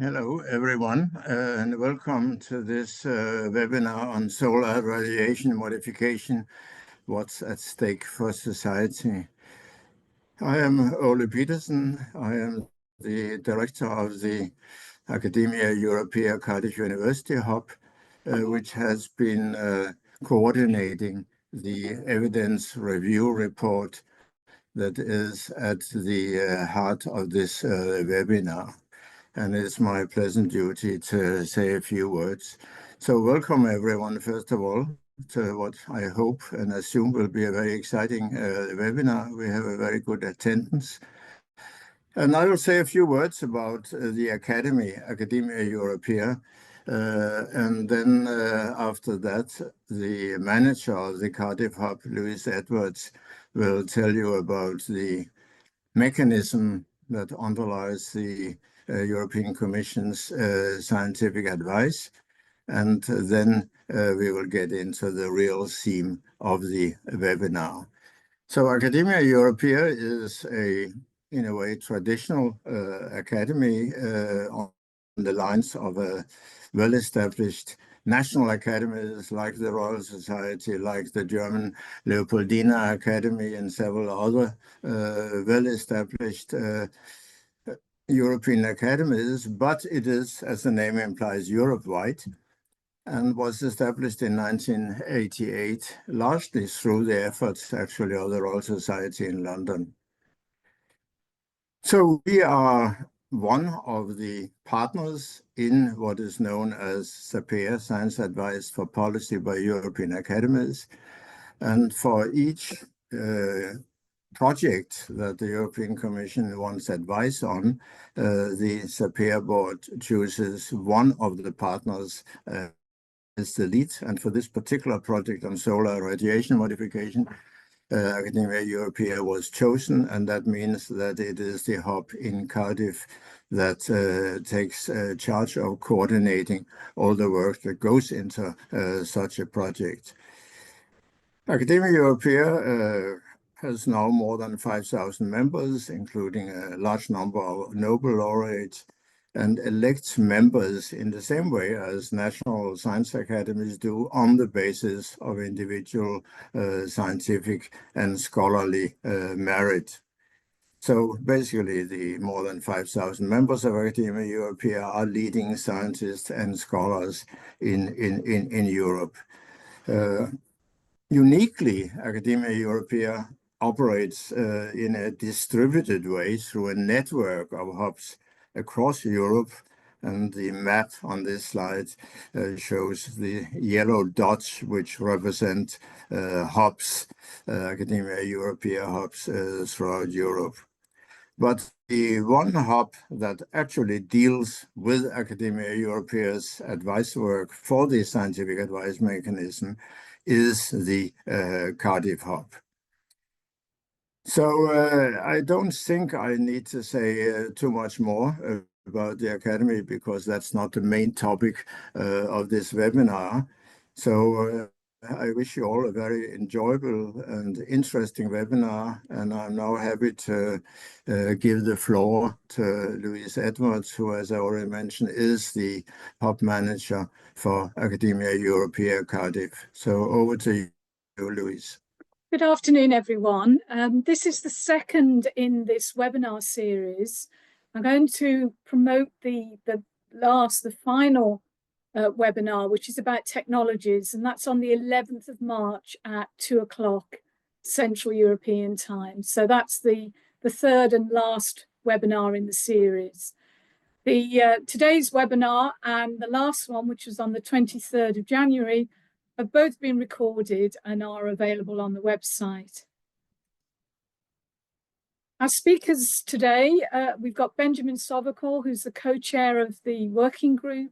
Hello, everyone, and welcome to this webinar on solar radiation modification, what's at stake for society. I am Ole Petersen. I am the director of the Academia Europaea Cardiff University Hub, which has been coordinating the evidence review report that is at the heart of this webinar. And it's my pleasant duty to say a few words. So welcome everyone, first of all, to what I hope and assume will be a very exciting webinar. We have a very good attendance. And I will say a few words about the Academy, Academia Europaea, and then after that, the manager of the Cardiff Hub, Louise Edwards, will tell you about the mechanism that underlies the European Commission's scientific advice. And then we will get into the real theme of the webinar. So Academia Europaea is in a way, traditional academy on the lines of a well-established national academies like the Royal Society, like the German Leopoldina Academy, and several other well-established European academies, but it is, as the name implies, Europe-wide, and was established in 1988, largely through the efforts, actually, of the Royal Society in London. So we are one of the partners in what is known as SAPEA, Science Advice for Policy by European Academies. And for each project that the European Commission wants advice on, the SAPEA board chooses one of the partners as the lead. And for this particular project on solar radiation modification, Academia Europaea was chosen, and that means that it is the hub in Cardiff that takes charge of coordinating all the work that goes into such a project. Academia Europaea has now more than 5,000 members, including a large number of Nobel laureates, and elects members in the same way as national science academies do on the basis of individual scientific and scholarly merit. So basically, the more than 5,000 members of Academia Europaea are leading scientists and scholars in Europe. Uniquely, Academia Europaea operates in a distributed way through a network of hubs across Europe, and the map on this slide shows the yellow dots, which represent hubs, Academia Europaea hubs throughout Europe. But the one hub that actually deals with Academia Europaea's advice work for the scientific advice mechanism is the Cardiff hub. So I don't think I need to say too much more about the Academy, because that's not the main topic of this webinar. So I wish you all a very enjoyable and interesting webinar, and I'm now happy to give the floor to Louise Edwards, who, as I already mentioned, is the hub manager for Academia Europaea Cardiff. So over to you, Louise. Good afternoon, everyone. This is the second in this webinar series. I'm going to promote the final webinar, which is about technologies, and that's on the 11th of March at 2 o'clock Central European time. So that's the third and last webinar in the series. Today's webinar and the last one, which was on the 23rd of January, have both been recorded and are available on the website. Our speakers today, we've got Benjamin Sovacool, who's the co-chair of the working group,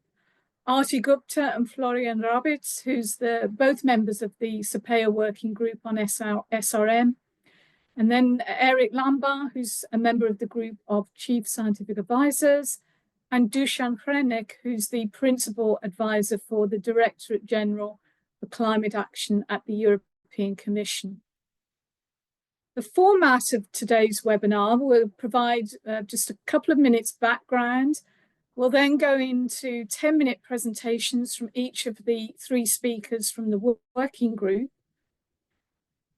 Arti Gupta and Florian Rabitz, who's both members of the SAPEA working group on SRM, and then Eric Lambert, who's a member of the group of chief scientific advisors, and Dušan Chrenek, who's the principal advisor for the Directorate-General for Climate Action at the European Commission. The format of today's webinar will provide just a couple of minutes background We'll then go into 10-minute presentations from each of the 3 speakers from the working group,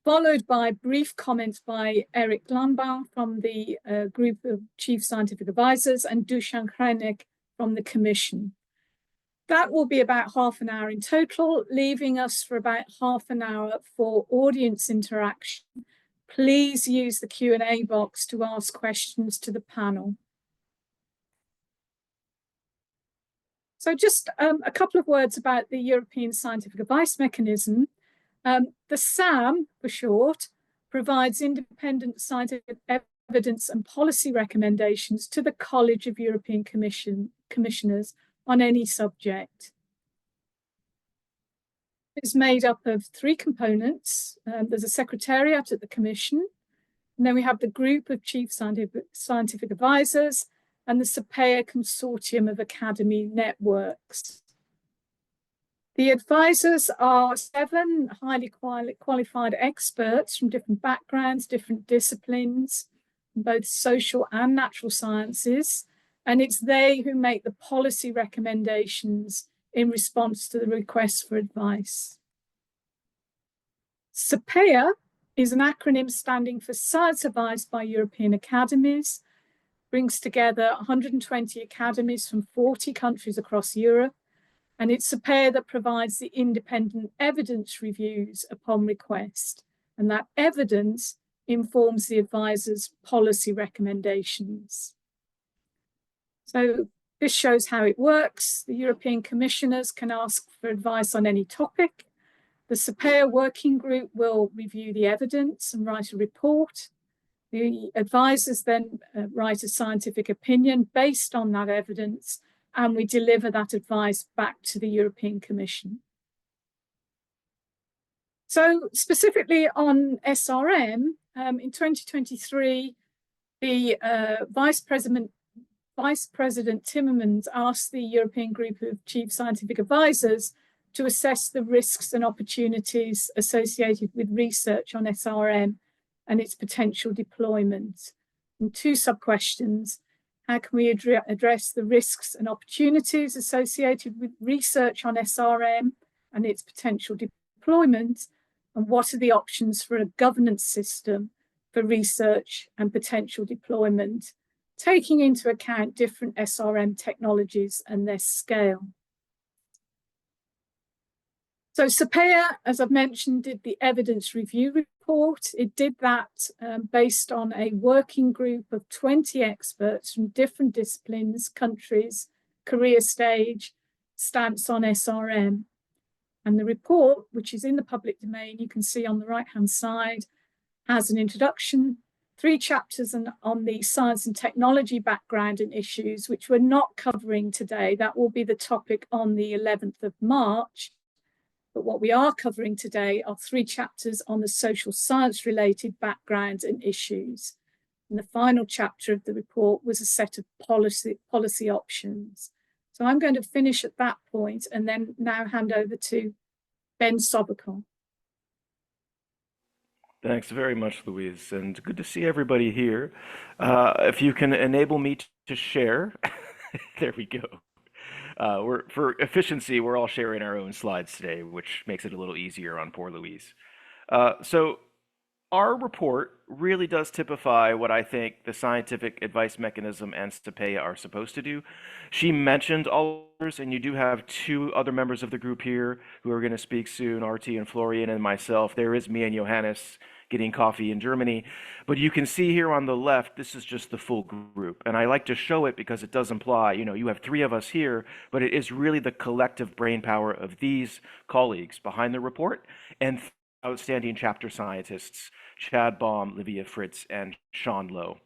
followed by brief comments by Eric Lambau from the group of Chief Scientific Advisors and Dušan Chrenek from the Commission. That will be about half an hour in total, leaving us for about half an hour for audience interaction. Please use the Q&A box to ask questions to the panel. So just a couple of words about the European Scientific Advice Mechanism. The SAM, for short, provides independent scientific evidence and policy recommendations to the College of European Commissioners on any subject. It's made up of 3 components. There's a secretariat at the Commission, and then we have the group of Chief Scientific Advisors and the SAPEA consortium of academy networks. The advisors are 7 highly qualified experts from different backgrounds, different disciplines, both social and natural sciences, and it's they who make the policy recommendations in response to the request for advice. SAPEA is an acronym standing for Science Advised by European Academies, brings together 120 academies from 40 countries across Europe, and it's SAPEA that provides the independent evidence reviews upon request, and that evidence informs the advisor's policy recommendations. So this shows how it works. The European Commissioners can ask for advice on any topic. The SAPEA working group will review the evidence and write a report. The advisors then write a scientific opinion based on that evidence, and we deliver that advice back to the European Commission. So specifically on SRM, in 2023, the Vice President Timmermans asked the European Group of Chief Scientific Advisors to assess the risks and opportunities associated with research on SRM and its potential deployment. And 2 sub-questions: how can we address the risks and opportunities associated with research on SRM and its potential deployment? And what are the options for a governance system for research and potential deployment, taking into account different SRM technologies and their scale? So SAPEA, as I've mentioned, did the evidence review report. It did that based on a working group of 20 experts from different disciplines, countries, career stage, stance on SRM. And the report, which is in the public domain, you can see on the right-hand side, has an introduction, 3 chapters on the science and technology background and issues, which we're not covering today. That will be the topic on the 11th of March. But what we are covering today are 3 chapters on the social science-related backgrounds and issues. And the final chapter of the report was a set of policy options. So I'm going to finish at that point and then now hand over to Ben Sovacool. Thanks very much, Louise, and good to see everybody here. If you can enable me to share, there we go. For efficiency, we're all sharing our own slides today, which makes it a little easier on poor Louise. So our report really does typify what I think the scientific advice mechanism and SAPEA are supposed to do. She mentioned all others, and you do have 2 other members of the group here who are going to speak soon, RT and Florian and myself. There is me and Johannes getting coffee in Germany. But you can see here on the left, this is just the full group. And I like to show it because it does imply, you have 3 of us here, but it is really the collective brain power of these colleagues behind the report and outstanding chapter scientists, Chad Baum, Livia Fritz, and Sean Lowe.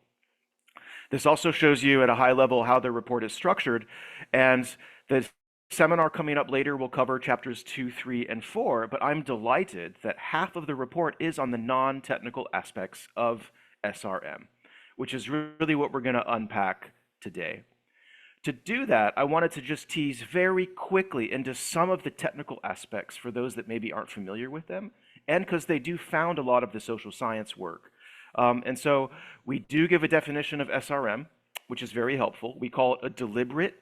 This also shows you at a high level how the report is structured, and the seminar coming up later will cover chapters 2, 3, and 4, but I'm delighted that half of the report is on the non-technical aspects of SRM, which is really what we're going to unpack today. To do that, I wanted to just tease very quickly into some of the technical aspects for those that maybe aren't familiar with them, and because they do found a lot of the social science work. And so we do give a definition of SRM, which is very helpful. We call it a deliberate,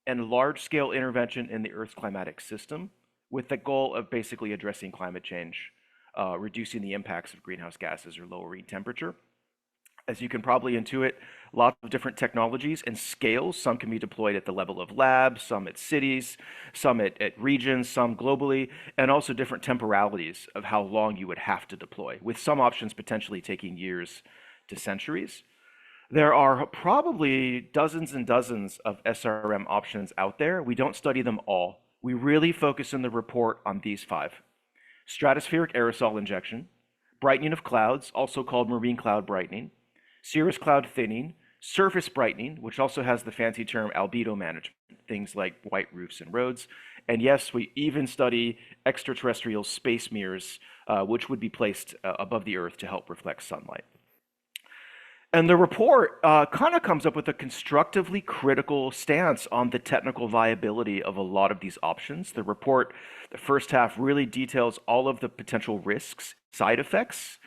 and large-scale intervention in the Earth's climatic system with the goal of basically addressing climate change, reducing the impacts of greenhouse gases or lowering temperature. As you can probably intuit, lots of different technologies and scales. Some can be deployed at the level of labs, some at cities, some at regions, some globally, and also different temporalities of how long you would have to deploy, with some options potentially taking years to centuries. There are probably dozens and dozens of SRM options out there. We don't study them all. We really focus in the report on these 5. Stratospheric aerosol injection, brightening of clouds, also called marine cloud brightening, cirrus cloud thinning, surface brightening, which also has the fancy term albedo management, things like white roofs and roads. And yes, we even study extraterrestrial space mirrors, which would be placed above the Earth to help reflect sunlight. And the report kind of comes up with a constructively critical stance on the technical viability of a lot of these options. The report, the first half, really details all of the potential risks, side effects,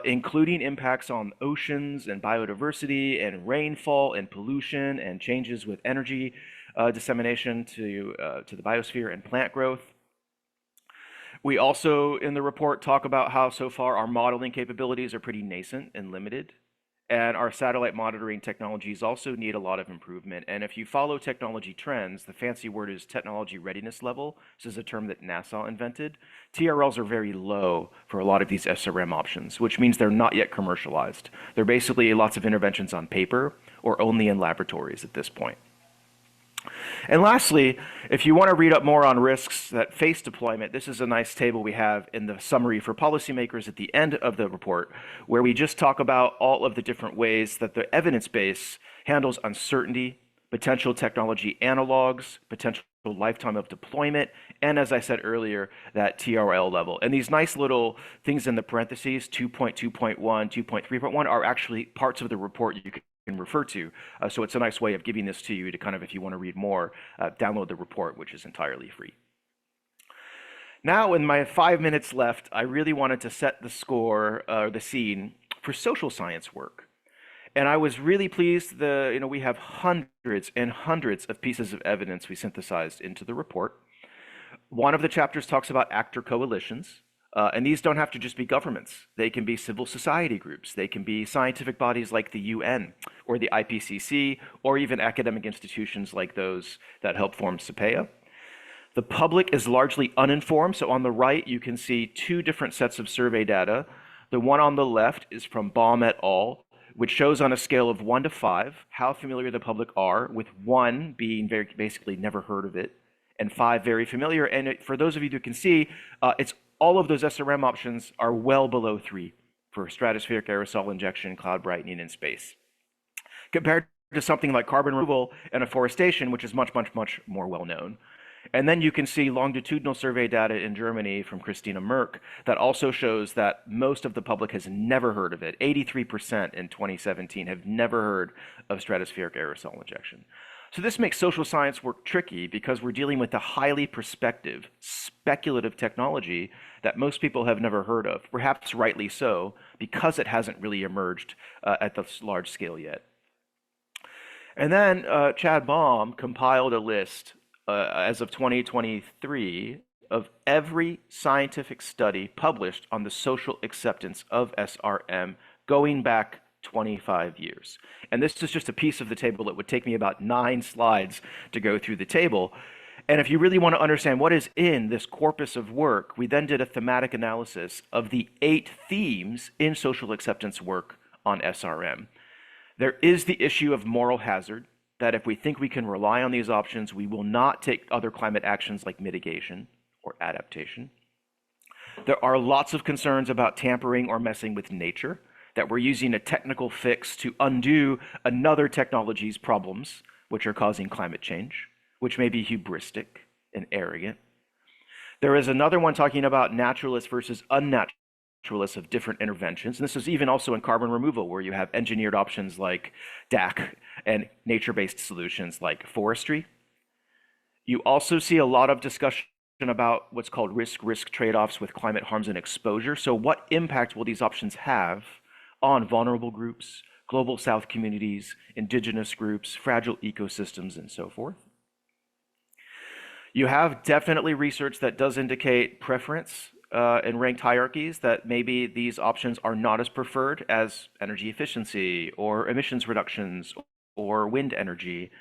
including impacts on oceans and biodiversity and rainfall and pollution and changes with energy dissemination to the biosphere and plant growth. We also, in the report, talk about how so far our modeling capabilities are pretty nascent and limited. And our satellite monitoring technologies also need a lot of improvement. And if you follow technology trends, the fancy word is technology readiness level. This is a term that NASA invented. TRLs are very low for a lot of these SRM options, which means they're not yet commercialized. They're basically lots of interventions on paper or only in laboratories at this point. And lastly, if you want to read up more on risks that face deployment, this is a nice table we have in the summary for policymakers at the end of the report, where we just talk about all of the different ways that the evidence base handles uncertainty, potential technology analogs, potential lifetime of deployment, and as I said earlier, that TRL level. And these nice little things in the parentheses, 2.2.1, 2.3.1, are actually parts of the report you can refer to. So it's a nice way of giving this to you to kind of, if you want to read more, download the report, which is entirely free. Now, in my 5 minutes left, I really wanted to set the score, the scene for social science work. And I was really pleased we have hundreds and hundreds of pieces of evidence we synthesized into the report. One of the chapters talks about actor coalitions. And these don't have to just be governments. They can be civil society groups. They can be scientific bodies like the UN or the IPCC, or even academic institutions like those that help form SAPEA. The public is largely uninformed. So on the right, you can see 2 different sets of survey data. The one on the left is from Baum et al., which shows on a scale of 1 to 5 how familiar the public are, with 1 being very basically never heard of it, and 5 very familiar. And for those of you who can see, it's all of those SRM options are well below 3 for stratospheric aerosol injection, cloud brightening, and space, compared to something like carbon removal and afforestation, which is much, much, much more well known. And then you can see longitudinal survey data in Germany from Christina Merck that also shows that most of the public has never heard of it. 83% in 2017 have never heard of stratospheric aerosol injection. So this makes social science work tricky because we're dealing with a highly prospective, speculative technology that most people have never heard of, perhaps rightly so, because it hasn't really emerged at the large scale yet. And then Chad Baum compiled a list as of 2023 of every scientific study published on the social acceptance of SRM going back 25 years. And this is just a piece of the table. It would take me about 9 slides to go through the table. And if you really want to understand what is in this corpus of work, we then did a thematic analysis of the 8 themes in social acceptance work on SRM. There is the issue of moral hazard, that if we think we can rely on these options, we will not take other climate actions like mitigation or adaptation. There are lots of concerns about tampering or messing with nature, that we're using a technical fix to undo another technology's problems, which are causing climate change, which may be hubristic and arrogant. There is another one talking about naturalists versus unnaturalists of different interventions. And this is even also in carbon removal, where you have engineered options like DAC and nature-based solutions like forestry. You also see a lot of discussion about what's called risk-risk trade-offs with climate harms and exposure. So what impact will these options have on vulnerable groups, global south communities, indigenous groups, fragile ecosystems, and so forth? You have definitely research that does indicate preference in ranked hierarchies, that maybe these options are not as preferred as energy efficiency or emissions reductions or wind energy.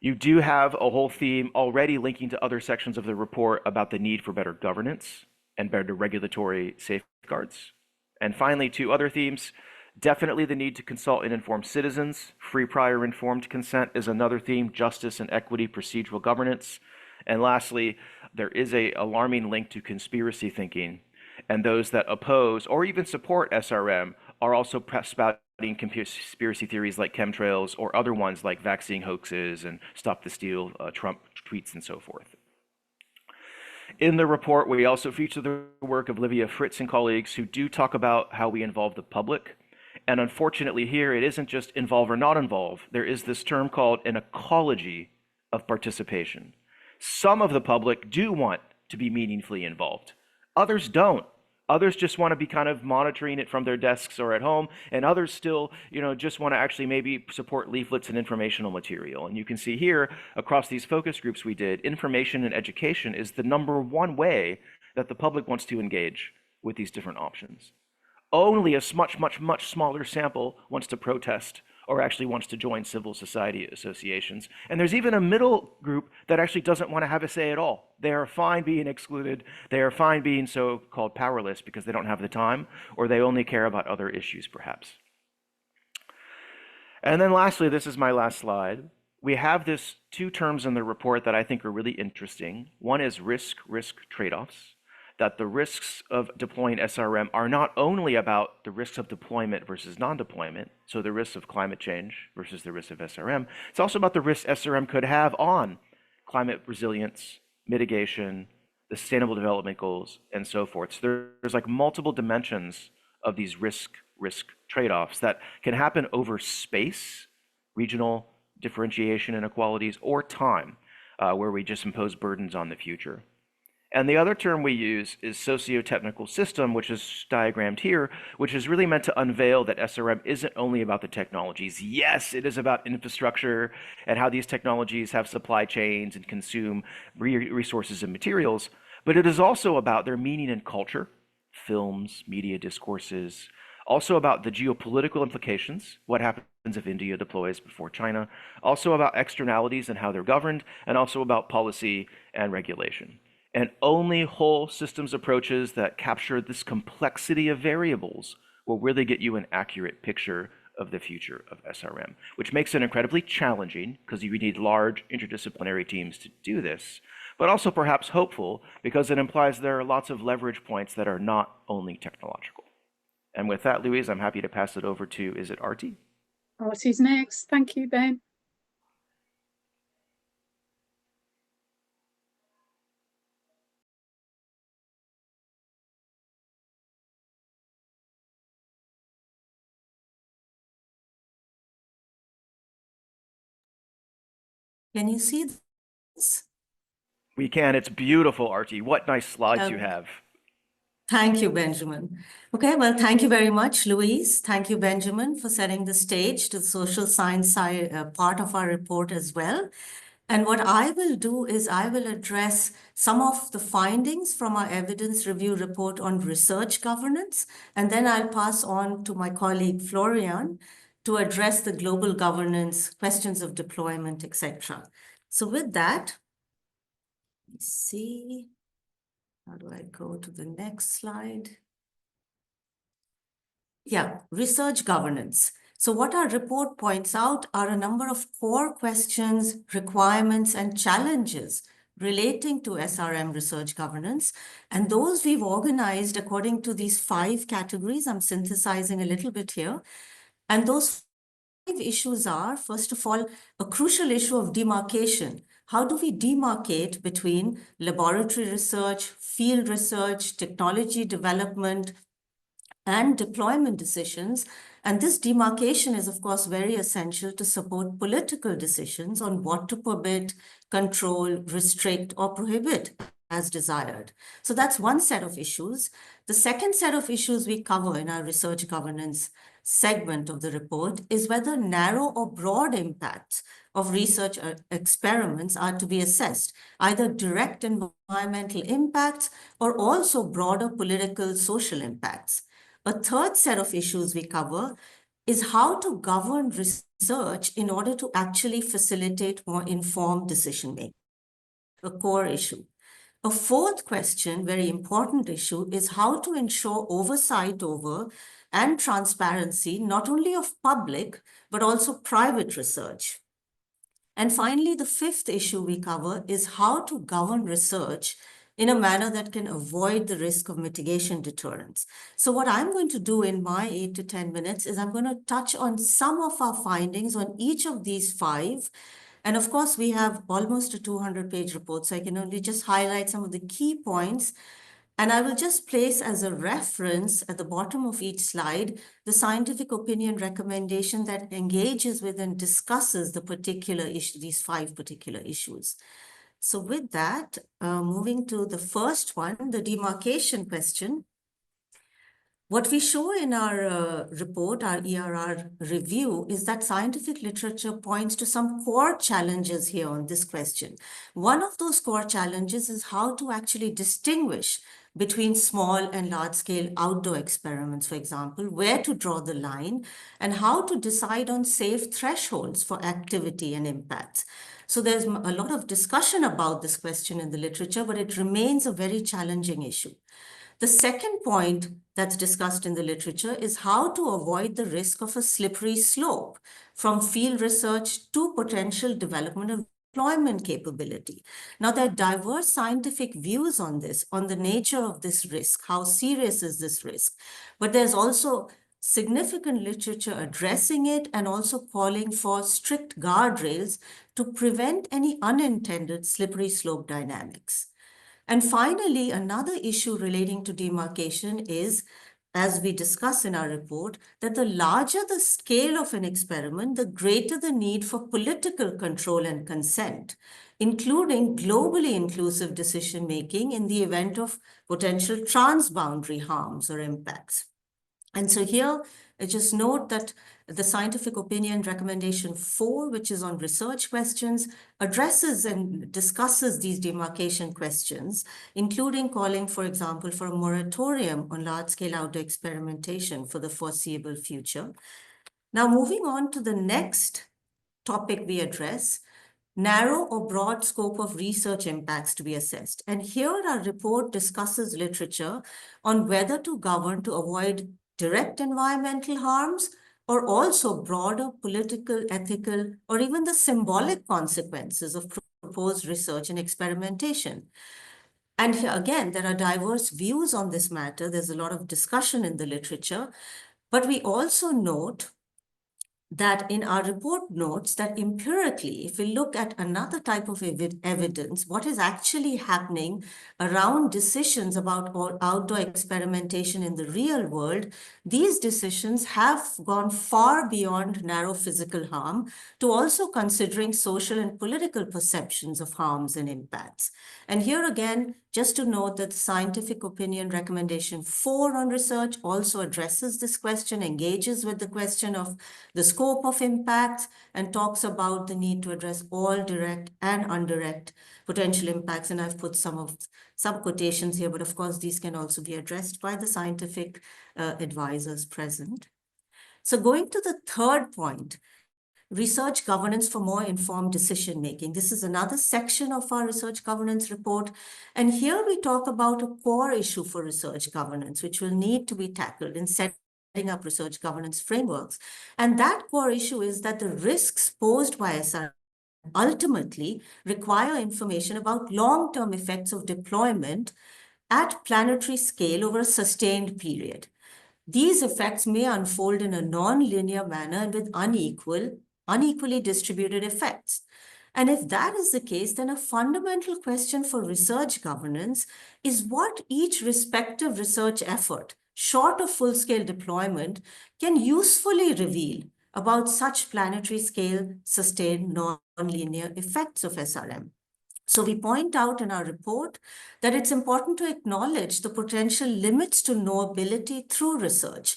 You do have a whole theme already linking to other sections of the report about the need for better governance and better regulatory safeguards. And finally, two other themes. Definitely the need to consult and inform citizens. Free, prior, informed consent is another theme. Justice and equity, procedural governance. And lastly, there is an alarming link to conspiracy thinking. And those that oppose or even support SRM are also spouting conspiracy theories like chemtrails or other ones like vaccine hoaxes and Stop the Steal Trump tweets and so forth. In the report, we also feature the work of Livia Fritz and colleagues who do talk about how we involve the public. And unfortunately here, it isn't just involve or not involve. There is this term called an ecology of participation. Some of the public do want to be meaningfully involved. Others don't. Others just want to be kind of monitoring it from their desks or at home, and others still, just want to actually maybe support leaflets and informational material. And you can see here, across these focus groups we did, information and education is the #1 way that the public wants to engage with these different options. Only a much smaller sample wants to protest or actually wants to join civil society associations. And there's even a middle group that actually doesn't want to have a say at all. They are fine being excluded. They are fine being so-called powerless because they don't have the time, or they only care about other issues, perhaps. And then lastly, this is my last slide. We have this two terms in the report that I think are really interesting. One is risk trade-offs. That the risks of deploying SRM are not only about the risks of deployment versus non-deployment, so the risks of climate change versus the risks of SRM, it's also about the risks SRM could have on climate resilience, mitigation, the Sustainable Development Goals, and so forth. So there's like multiple dimensions of these risk trade-offs that can happen over space, regional differentiation inequalities, or time, where we just impose burdens on the future. And the other term we use is socio-technical system, which is diagrammed here, which is really meant to unveil that SRM isn't only about the technologies. Yes, it is about infrastructure and how these technologies have supply chains and consume resources and materials, but it is also about their meaning and culture, films, media discourses, also about the geopolitical implications, what happens if India deploys before China, also about externalities and how they're governed, and also about policy and regulation. And only whole systems approaches that capture this complexity of variables will really get you an accurate picture of the future of SRM, which makes it incredibly challenging because you need large interdisciplinary teams to do this, but also perhaps hopeful because it implies there are lots of leverage points that are not only technological. And with that, Louise, I'm happy to pass it over to, is it Artie? Artie's next. Thank you, Ben. Can you see this? We can. It's beautiful, Artie. What nice slides you have. Thank you, Benjamin. Okay, well, thank you very much, Louise. Thank you, Benjamin, for setting the stage to the social science part of our report as well. And what I will do is I will address some of the findings from our evidence review report on research governance, and then I'll pass on to my colleague Florian to address the global governance, questions of deployment, etc. So with that, let's see, how do I go to the next slide? Yeah, research governance. So what our report points out are a number of core questions, requirements, and challenges relating to SRM research governance. And those we've organized according to these 5 categories. I'm synthesizing a little bit here. And those 5 issues are, first of all, a crucial issue of demarcation. How do we demarcate between laboratory research, field research, technology development, and deployment decisions? And this demarcation is, of course, very essential to support political decisions on what to permit, control, restrict, or prohibit as desired. So that's one set of issues. The second set of issues we cover in our research governance segment of the report is whether narrow or broad impacts of research experiments are to be assessed, either direct environmental impacts or also broader political social impacts. A third set of issues we cover is how to govern research in order to actually facilitate more informed decision-making, a core issue. A fourth question, very important issue, is how to ensure oversight over and transparency, not only of public, but also private research. And finally, the fifth issue we cover is how to govern research in a manner that can avoid the risk of mitigation deterrence. So what I'm going to do in my 8 to 10 minutes is I'm going to touch on some of our findings on each of these 5. And of course, we have almost a 200-page report, so I can only just highlight some of the key points. And I will just place as a reference at the bottom of each slide the scientific opinion recommendation that engages with and discusses the particular issue, these 5 particular issues. So with that, moving to the first one, the demarcation question. What we show in our report, our ERR review, is that scientific literature points to some core challenges here on this question. One of those core challenges is how to actually distinguish between small and large-scale outdoor experiments, for example, where to draw the line, and how to decide on safe thresholds for activity and impacts. So there's a lot of discussion about this question in the literature, but it remains a very challenging issue. The second point that's discussed in the literature is how to avoid the risk of a slippery slope from field research to potential development of deployment capability. Now, there are diverse scientific views on this, on the nature of this risk, how serious is this risk, but there's also significant literature addressing it and also calling for strict guardrails to prevent any unintended slippery slope dynamics. And finally, another issue relating to demarcation is, as we discuss in our report, that the larger the scale of an experiment, the greater the need for political control and consent, including globally inclusive decision-making in the event of potential transboundary harms or impacts. And so here, I just note that the scientific opinion recommendation 4, which is on research questions, addresses and discusses these demarcation questions, including calling, for example, for a moratorium on large-scale outdoor experimentation for the foreseeable future. Now, moving on to the next topic we address, narrow or broad scope of research impacts to be assessed. And here our report discusses literature on whether to govern to avoid direct environmental harms or also broader political, ethical, or even the symbolic consequences of proposed research and experimentation. And here again, there are diverse views on this matter. There's a lot of discussion in the literature, but we also note that in our report notes that empirically, if we look at another type of evidence, what is actually happening around decisions about outdoor experimentation in the real world, these decisions have gone far beyond narrow physical harm to also considering social and political perceptions of harms and impacts. And here again, just to note that the scientific opinion recommendation 4 on research also addresses this question, engages with the question of the scope of impacts, and talks about the need to address all direct and indirect potential impacts. And I've put some quotations here, but of course, these can also be addressed by the scientific advisors present. So going to the third point, research governance for more informed decision-making. This is another section of our research governance report. And here we talk about a core issue for research governance, which will need to be tackled in setting up research governance frameworks. And that core issue is that the risks posed by SRM ultimately require information about long-term effects of deployment at planetary scale over a sustained period. These effects may unfold in a non-linear manner and with unequally distributed effects. And if that is the case, then a fundamental question for research governance is what each respective research effort, short of full-scale deployment, can usefully reveal about such planetary scale sustained non-linear effects of SRM. So we point out in our report that it's important to acknowledge the potential limits to knowability through research,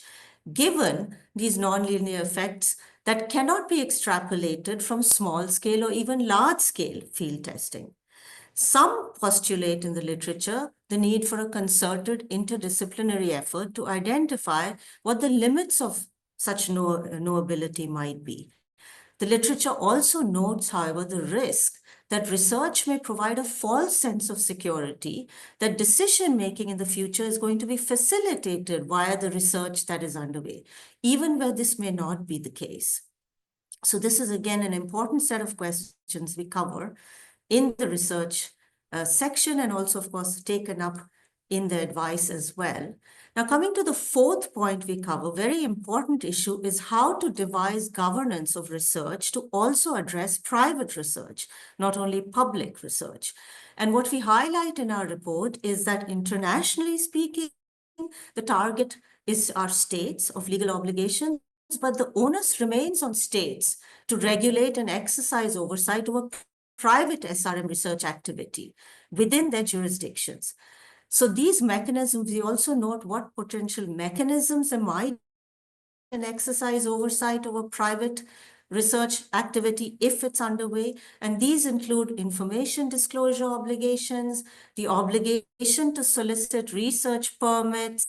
given these nonlinear effects that cannot be extrapolated from small-scale or even large-scale field testing. Some postulate in the literature the need for a concerted interdisciplinary effort to identify what the limits of such knowability might be. The literature also notes, however, the risk that research may provide a false sense of security, that decision-making in the future is going to be facilitated via the research that is underway, even where this may not be the case. So this is, again, an important set of questions we cover in the research section, and also, of course, taken up in the advice as well. Now, coming to the fourth point we cover, very important issue is how to devise governance of research to also address private research, not only public research. And what we highlight in our report is that internationally speaking, the target is our states of legal obligations, but the onus remains on states to regulate and exercise oversight over private SRM research activity within their jurisdictions. So these mechanisms, we also note what potential mechanisms there might be an exercise oversight over private research activity if it's underway. And these include information disclosure obligations, the obligation to solicit research permits,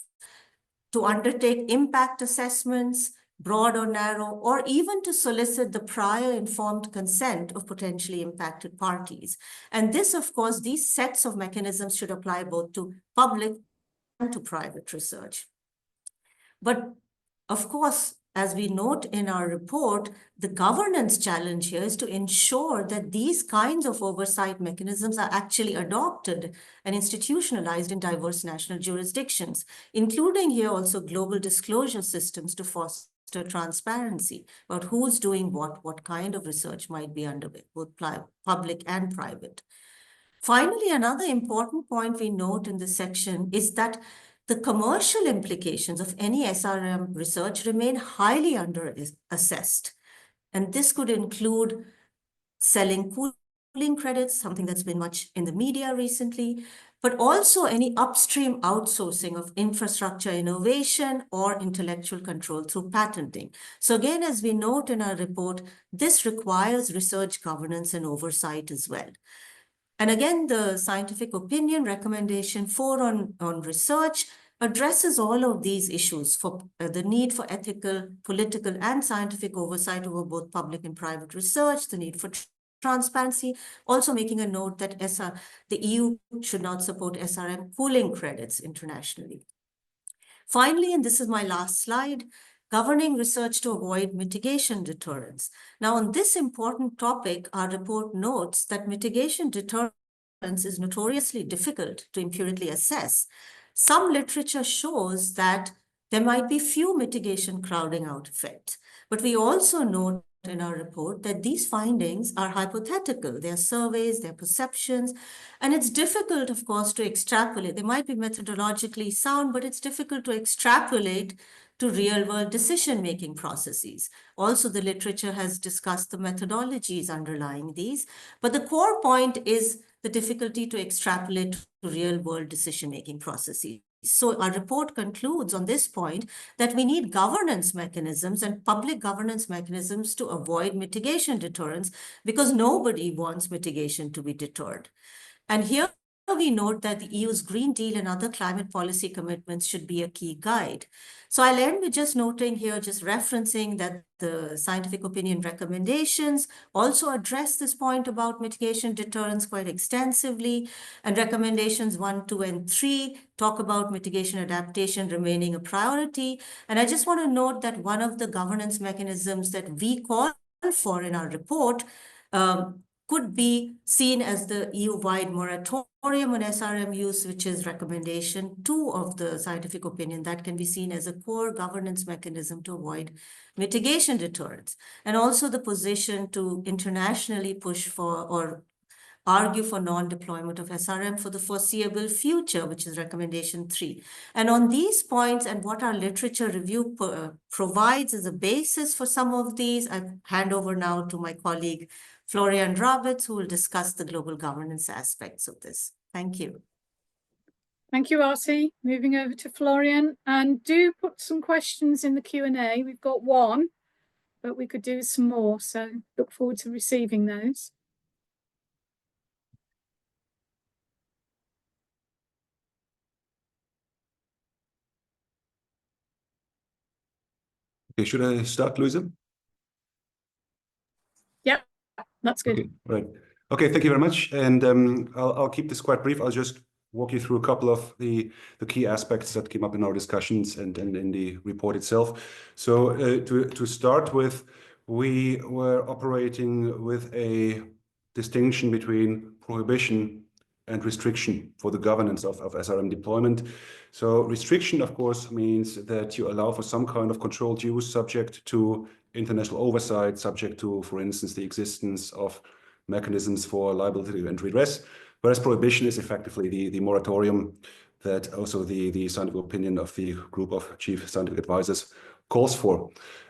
to undertake impact assessments, broad or narrow, or even to solicit the prior informed consent of potentially impacted parties. And this, of course, these sets of mechanisms should apply both to public and to private research. But of course, as we note in our report, the governance challenge here is to ensure that these kinds of oversight mechanisms are actually adopted and institutionalized in diverse national jurisdictions, including here also global disclosure systems to foster transparency about who's doing what kind of research might be underway, both public and private. Finally, another important point we note in this section is that the commercial implications of any SRM research remain highly under-assessed. And this could include selling cooling credits, something that's been much in the media recently, but also any upstream outsourcing of infrastructure innovation or intellectual control through patenting. So again, as we note in our report, this requires research governance and oversight as well. And again, the scientific opinion recommendation 4 on research addresses all of these issues for the need for ethical, political, and scientific oversight over both public and private research, the need for transparency, also making a note that the EU should not support SRM cooling credits internationally. Finally, and this is my last slide, governing research to avoid mitigation deterrence. Now, on this important topic, our report notes that mitigation deterrence is notoriously difficult to empirically assess. Some literature shows that there might be few mitigation crowding out effects, but we also note in our report that these findings are hypothetical. They're surveys, they're perceptions, and it's difficult, of course, to extrapolate. They might be methodologically sound, but it's difficult to extrapolate to real-world decision-making processes. Also, the literature has discussed the methodologies underlying these, but the core point is the difficulty to extrapolate to real-world decision-making processes. So our report concludes on this point that we need governance mechanisms and public governance mechanisms to avoid mitigation deterrence, because nobody wants mitigation to be deterred. And here we note that the EU's Green Deal and other climate policy commitments should be a key guide. So I'll end with just noting here, just referencing that the scientific opinion recommendations also address this point about mitigation deterrence quite extensively. And recommendations 1, 2, and 3 talk about mitigation adaptation remaining a priority. And I just want to note that one of the governance mechanisms that we call for in our report could be seen as the EU-wide moratorium on SRM use, which is recommendation 2 of the scientific opinion. That can be seen as a core governance mechanism to avoid mitigation deterrence. And also the position to internationally push for or argue for non-deployment of SRM for the foreseeable future, which is recommendation 3. And on these points and what our literature review provides as a basis for some of these, I hand over now to my colleague, Florian Roberts, who will discuss the global governance aspects of this. Thank you. Thank you, Artie. Moving over to Florian, and do put some questions in the Q&A. We've got one, but we could do some more, so look forward to receiving those. Okay, should I start, Louisa? Yep, that's good. Okay, right. Okay, thank you very much. And I'll keep this quite brief. I'll just walk you through a couple of the key aspects that came up in our discussions and in the report itself. So to start with, we were operating with a distinction between prohibition and restriction for the governance of SRM deployment. So restriction, of course, means that you allow for some kind of controlled use subject to international oversight, subject to, for instance, the existence of mechanisms for liability and redress, whereas prohibition is effectively the moratorium that also the scientific opinion of the group of chief scientific advisors calls for.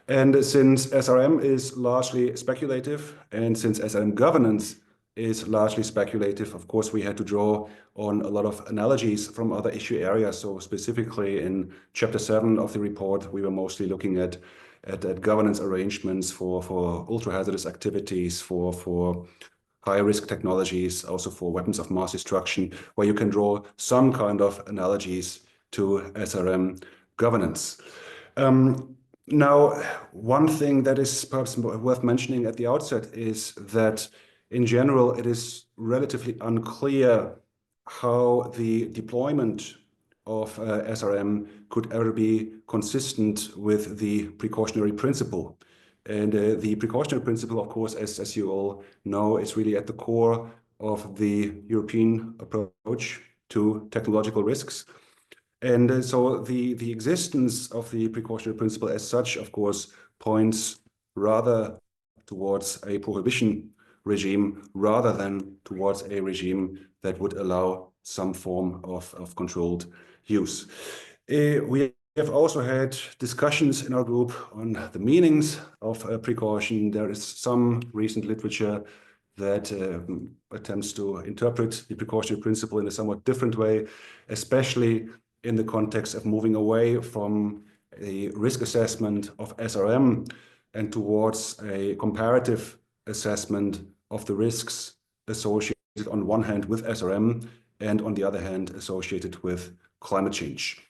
And since SRM is largely speculative, and since SRM governance is largely speculative, of course, we had to draw on a lot of analogies from other issue areas. So specifically in Chapter 7 of the report, we were mostly looking at governance arrangements for ultra-hazardous activities, for high-risk technologies, also for weapons of mass destruction, where you can draw some kind of analogies to SRM governance. Now, one thing that is perhaps worth mentioning at the outset is that in general, it is relatively unclear how the deployment of SRM could ever be consistent with the precautionary principle. And the precautionary principle, of course, as you all know, is really at the core of the European approach to technological risks. And so the existence of the precautionary principle as such, of course, points rather towards a prohibition regime rather than towards a regime that would allow some form of controlled use. We have also had discussions in our group on the meanings of precaution. There is some recent literature that attempts to interpret the precautionary principle in a somewhat different way, especially in the context of moving away from a risk assessment of SRM and towards a comparative assessment of the risks associated on one hand with SRM and on the other hand associated with climate change.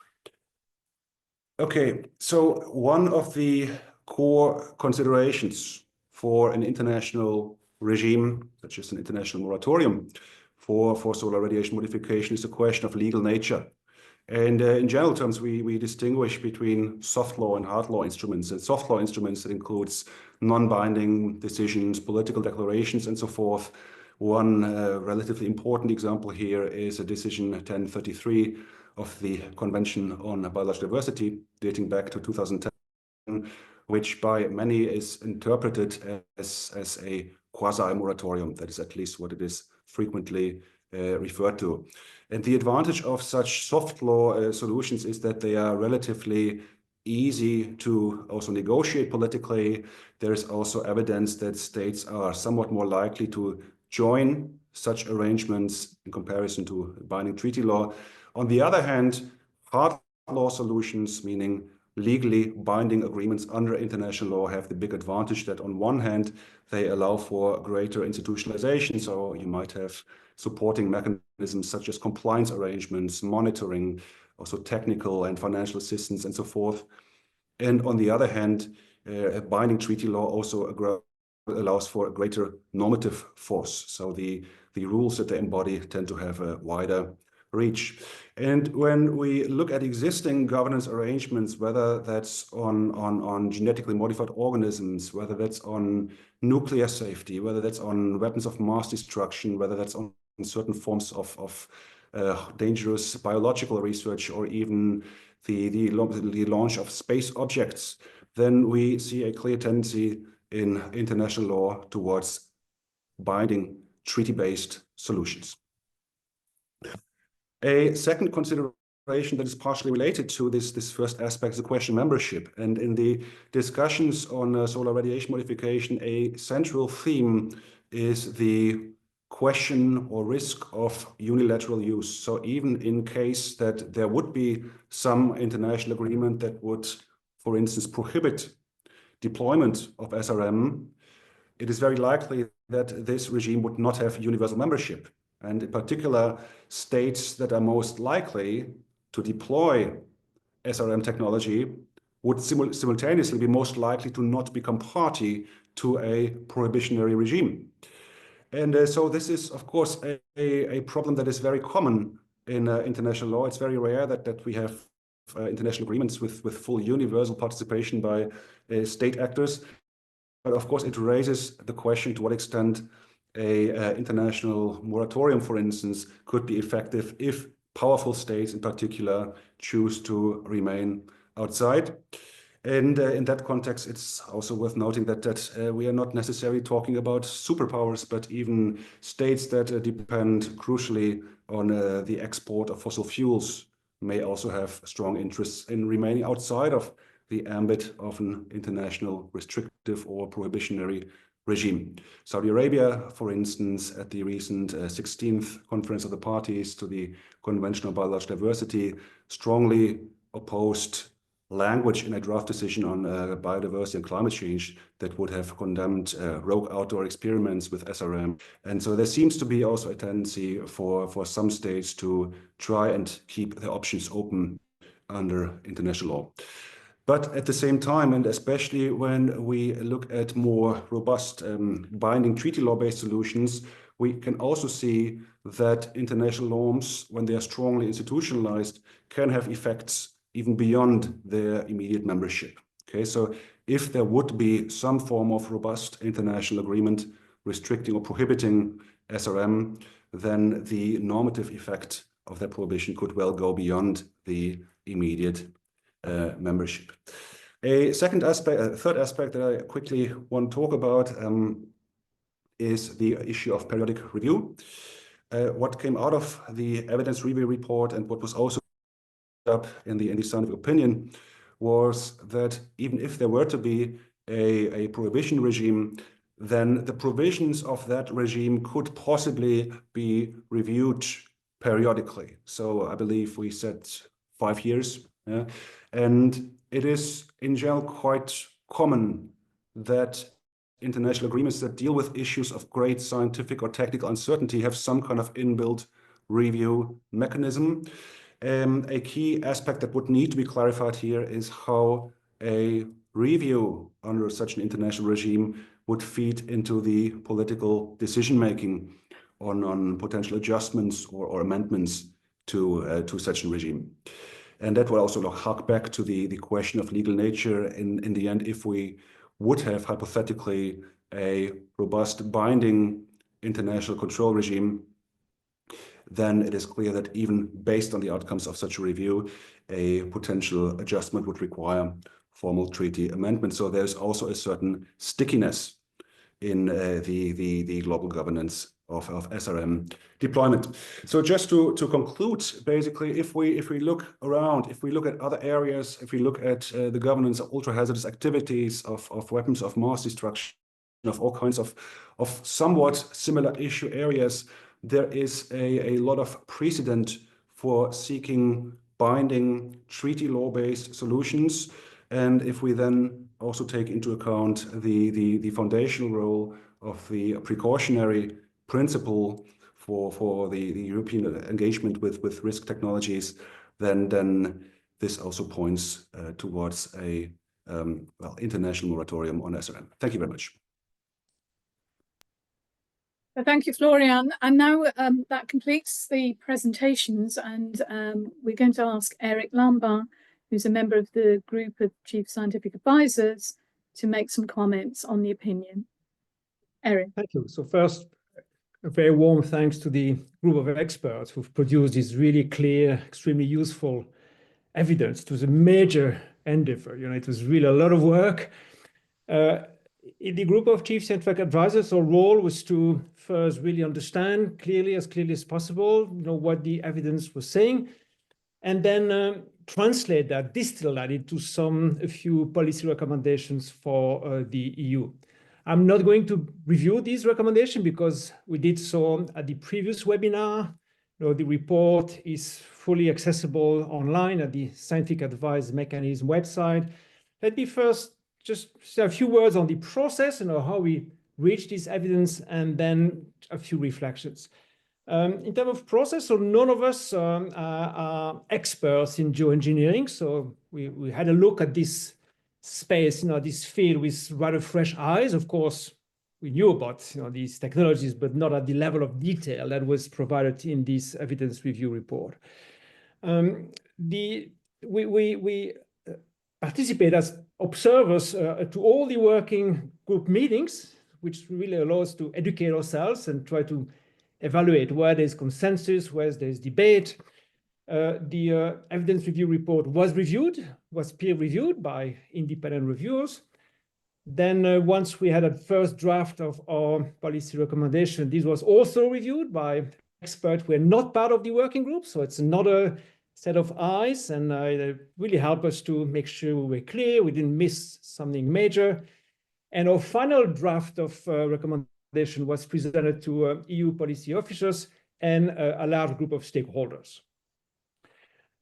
Okay, so one of the core considerations for an international regime, such as an international moratorium for solar radiation modification, is a question of legal nature. And in general terms, we distinguish between soft law and hard law instruments. And soft law instruments, that includes non-binding decisions, political declarations, and so forth. One relatively important example here is a decision 1033 of the Convention on Biological Diversity, dating back to 2010, which by many is interpreted as a quasi-moratorium. That is at least what it is frequently referred to. And the advantage of such soft law solutions is that they are relatively easy to also negotiate politically. There is also evidence that states are somewhat more likely to join such arrangements in comparison to binding treaty law. On the other hand, hard law solutions, meaning legally binding agreements under international law, have the big advantage that on one hand, they allow for greater institutionalization. So you might have supporting mechanisms such as compliance arrangements, monitoring, also technical and financial assistance and so forth. And on the other hand, binding treaty law also allows for a greater normative force. So the rules that they embody tend to have a wider reach. And when we look at existing governance arrangements, whether that's on genetically modified organisms, whether that's on nuclear safety, whether that's on weapons of mass destruction, whether that's on certain forms of dangerous biological research, or even the launch of space objects, then we see a clear tendency in international law towards binding treaty-based solutions. A second consideration that is partially related to this first aspect is the question of membership. And in the discussions on solar radiation modification, a central theme is the question or risk of unilateral use. So even in case that there would be some international agreement that would, for instance, prohibit deployment of SRM, it is very likely that this regime would not have universal membership. And in particular, states that are most likely to deploy SRM technology would simultaneously be most likely to not become party to a prohibitionary regime. And so this is, of course, a problem that is very common in international law. It's very rare that we have international agreements with full universal participation by state actors. But of course, it raises the question to what extent a international moratorium, for instance, could be effective if powerful states in particular choose to remain outside. And in that context, it's also worth noting that we are not necessarily talking about superpowers, but even states that depend crucially on the export of fossil fuels may also have strong interests in remaining outside of the ambit of an international restrictive or prohibitionary regime. Saudi Arabia, for instance, at the recent 16th Conference of the Parties to the Convention on Biological Diversity, strongly opposed language in a draft decision on biodiversity and climate change that would have condemned rogue outdoor experiments with SRM. And so there seems to be also a tendency for some states to try and keep their options open under international law. But at the same time, and especially when we look at more robust binding treaty law-based solutions, we can also see that international norms, when they are strongly institutionalized, can have effects even beyond their immediate membership. Okay, so if there would be some form of robust international agreement restricting or prohibiting SRM, then the normative effect of that prohibition could well go beyond the immediate membership. A third aspect that I quickly want to talk about is the issue of periodic review. What came out of the evidence review report and what was also up in the scientific opinion was that even if there were to be a prohibition regime, then the provisions of that regime could possibly be reviewed periodically. So I believe we said 5 years. Yeah? And it is in general quite common that international agreements that deal with issues of great scientific or technical uncertainty have some kind of inbuilt review mechanism. A key aspect that would need to be clarified here is how a review under such an international regime would feed into the political decision-making on potential adjustments or amendments to such a regime. And that will also hark back to the question of legal nature in the end. If we would have hypothetically a robust binding international control regime, then it is clear that even based on the outcomes of such a review, a potential adjustment would require formal treaty amendment. So there's also a certain stickiness in the global governance of SRM deployment. So just to conclude, basically, if we look around, if we look at other areas, if we look at the governance of ultra-hazardous activities, of weapons of mass destruction, of all kinds of somewhat similar issue areas, there is a lot of precedent for seeking binding treaty law-based solutions. And if we then also take into account the foundational role of the precautionary principle for the European engagement with risk technologies, then this also points towards a international moratorium on SRM. Thank you very much. Thank you, Florian. And now that completes the presentations, and we're going to ask Eric Lambert, who's a member of the group of Chief Scientific Advisors, to make some comments on the opinion. Eric. Thank you. So first, a very warm thanks to the group of experts who've produced this really clear, extremely useful evidence. It was a major endeavor. You know, it was really a lot of work. In the group of Chief Scientific Advisors, our role was to first really understand clearly as possible, you know, what the evidence was saying, and then translate that, distill that into a few policy recommendations for the EU. I'm not going to review these recommendations because we did so at the previous webinar. The report is fully accessible online at the Scientific Advice Mechanism website. Let me first just say a few words on the process, how we reach this evidence, and then a few reflections. In terms of process, so none of us are experts in geoengineering. So we had a look at this space, this field with rather fresh eyes. Of course, we knew about these technologies, but not at the level of detail that was provided in this evidence review report. We participate as observers to all the working group meetings, which really allows us to educate ourselves and try to evaluate where there's consensus, where there's debate. The evidence review report was peer-reviewed by independent reviewers. Then once we had a first draft of our policy recommendation, this was also reviewed by experts who were not part of the working group. So it's another set of eyes, and it really helped us to make sure we were clear, we didn't miss something major. And our final draft of recommendation was presented to EU policy officers and a large group of stakeholders.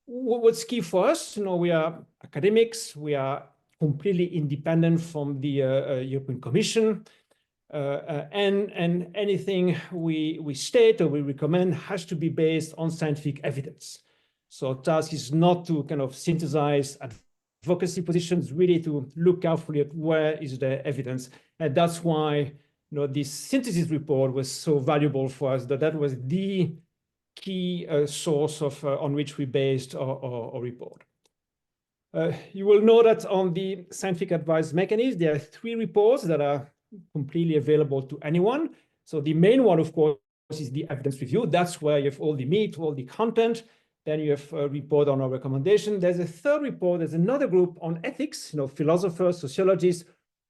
What's key for us, we are academics, we are completely independent from the European Commission, and anything we state or we recommend has to be based on scientific evidence. So our task is not to kind of synthesize advocacy positions, really to look carefully at where is the evidence. And that's why this synthesis report was so valuable for us, that was the key source of on which we based our report. You will know that on the Scientific Advice Mechanism, there are 3 reports that are completely available to anyone. So the main one, of course, is the evidence review. That's where you have all the meat, all the content. Then you have a report on our recommendation. There's a third report. There's another group on ethics, philosophers, sociologists,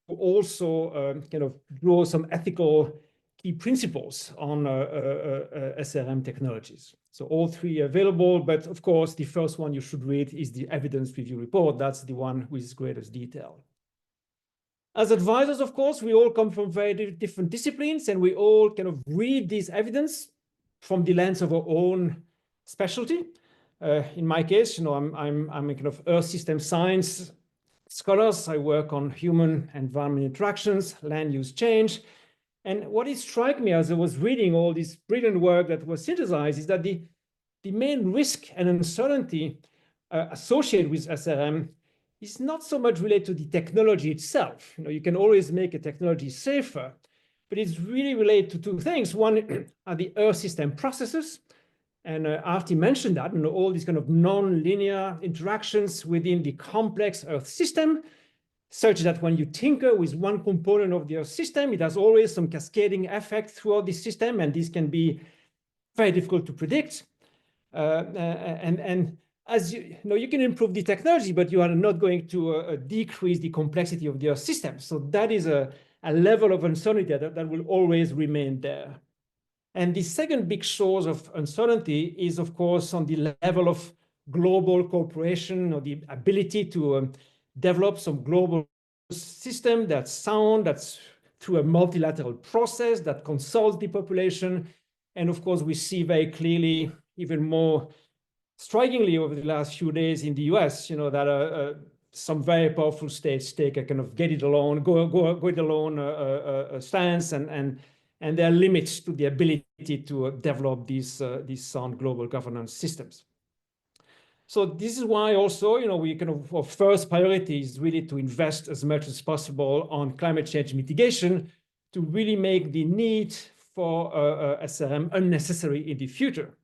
who also kind of draw some ethical key principles on SRM technologies. So all 3 are available, but of course, the first one you should read is the evidence review report. That's the one with greatest detail. As advisors, of course, we all come from very different disciplines, and we all kind of read this evidence from the lens of our own specialty. In my case, I'm a kind of earth system science scholar. I work on human environment interactions, land use change. And what it struck me as I was reading all this brilliant work that was synthesized is that the main risk and uncertainty associated with SRM is not so much related to the technology itself. You can always make a technology safer, but it's really related to 2 things. One are the earth system processes. And Arti mentioned that, all these kind of non-linear interactions within the complex earth system, such that when you tinker with one component of the earth system, it has always some cascading effect throughout the system, and this can be very difficult to predict. And as you can improve the technology, but you are not going to decrease the complexity of the earth system. So that is a level of uncertainty that will always remain there. And the second big source of uncertainty is, of course, on the level of global cooperation, or the ability to develop some global system that's sound, that's through a multilateral process that consults the population. And of course, we see very clearly, even more strikingly over the last few days in the US, that some very powerful states take a kind of go it alone stance, and there are limits to the ability to develop these sound global governance systems. So this is why also, we kind of, our first priority is really to invest as much as possible on climate change mitigation to really make the need for SRM unnecessary in the future.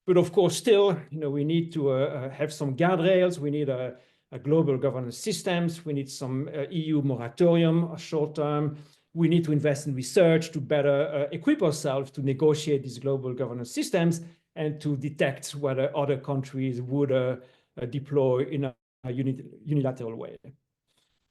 But of course, still, we need to have some guardrails. We need a global governance systems. We need some EU moratorium short term. We need to invest in research to better equip ourselves to negotiate these global governance systems and to detect whether other countries would deploy in a unilateral way.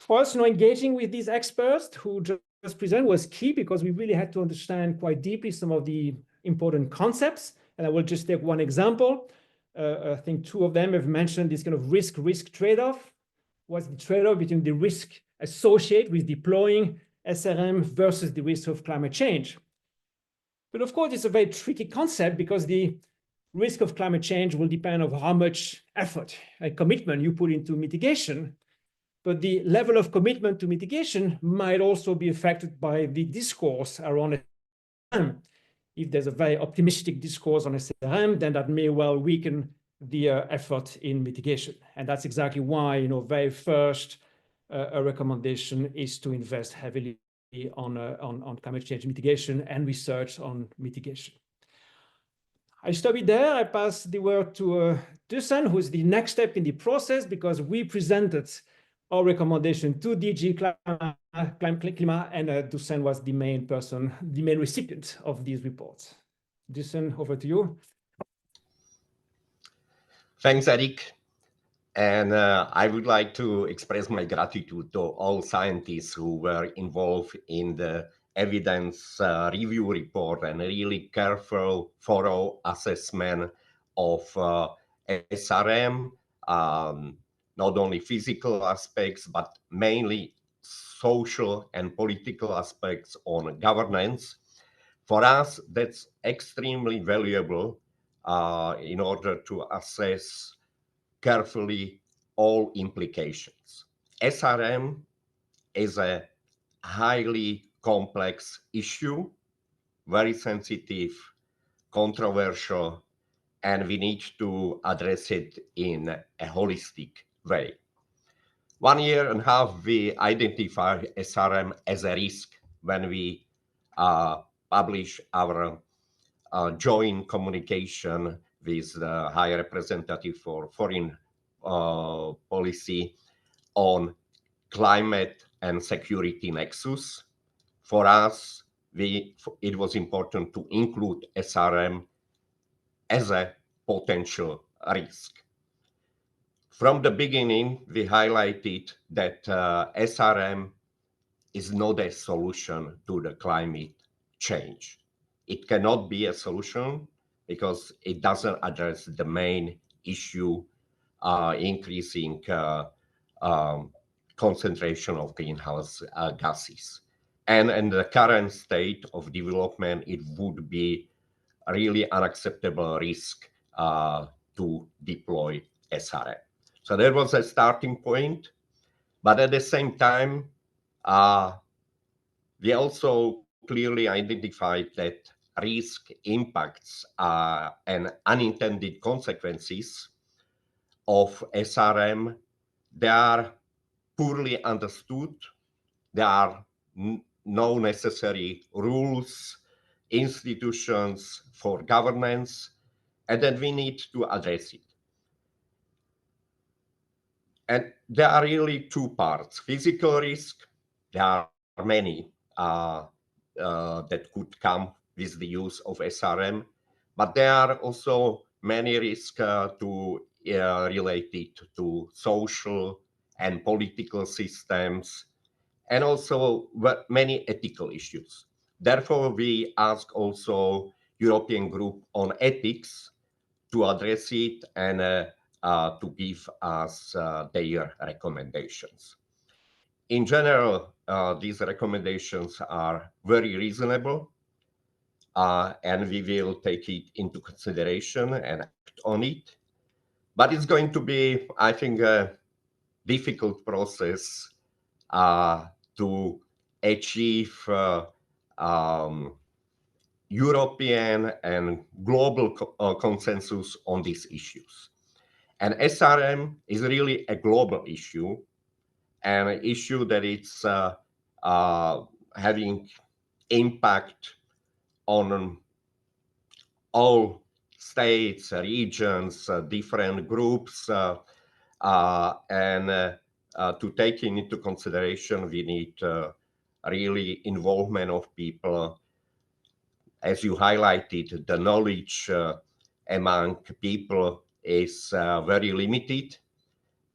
For us, engaging with these experts who just presented was key, because we really had to understand quite deeply some of the important concepts. And I will just take one example. I think 2 of them have mentioned this kind of risk trade-off. What's the trade-off between the risk associated with deploying SRM versus the risk of climate change. But of course, it's a very tricky concept because the risk of climate change will depend on how much effort and commitment you put into mitigation. But the level of commitment to mitigation might also be affected by the discourse around SRM. If there's a very optimistic discourse on SRM, then that may well weaken the effort in mitigation. And that's exactly why, very first a recommendation is to invest heavily on climate change mitigation and research on mitigation. I stop it there. I pass the word to Dušan, who is the next step in the process, because we presented our recommendation to DG Climate, and Dušan was the main person, the main recipient of these reports. Dušan, over to you. Thanks, Eric. And I would like to express my gratitude to all scientists who were involved in the evidence review report and really careful, thorough assessment of SRM, not only physical aspects, but mainly social and political aspects on governance. For us, that's extremely valuable in order to assess carefully all implications. SRM is a highly complex issue, very sensitive, controversial, and we need to address it in a holistic way. 1.5 years, we identify SRM as a risk when we publish our joint communication with the High Representative for Foreign Policy on climate and security nexus. For us, it was important to include SRM as a potential risk. From the beginning, we highlighted that SRM is not a solution to the climate change. It cannot be a solution because it doesn't address the main issue, increasing concentration of greenhouse gases. And in the current state of development, it would be a really unacceptable risk to deploy SRM. So that was a starting point. But at the same time, we also clearly identified that risk impacts and unintended consequences of SRM, they are poorly understood. There are no necessary rules, institutions for governance, and that we need to address it. And there are really two parts. Physical risk, there are many that could come with the use of SRM, but there are also many risks related to social and political systems, and also many ethical issues. Therefore, we ask also European Group on Ethics to address it and to give us their recommendations. In general, these recommendations are very reasonable, and we will take it into consideration and act on it. But it's going to be, I think, a difficult process to achieve European and global consensus on these issues. And SRM is really a global issue, and an issue that it's having impact on all states, regions, different groups, and to take into consideration, we need really involvement of people. As you highlighted, the knowledge among people is very limited,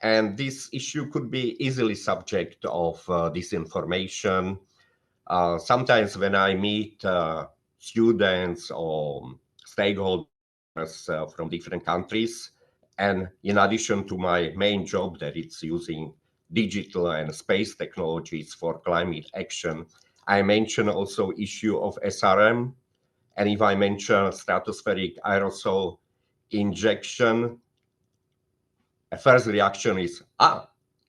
and this issue could be easily subject of disinformation. Sometimes when I meet students or stakeholders from different countries, and in addition to my main job that it's using digital and space technologies for climate action, I mentioned also issue of SRM. And if I mention stratospheric aerosol injection, a first reaction is,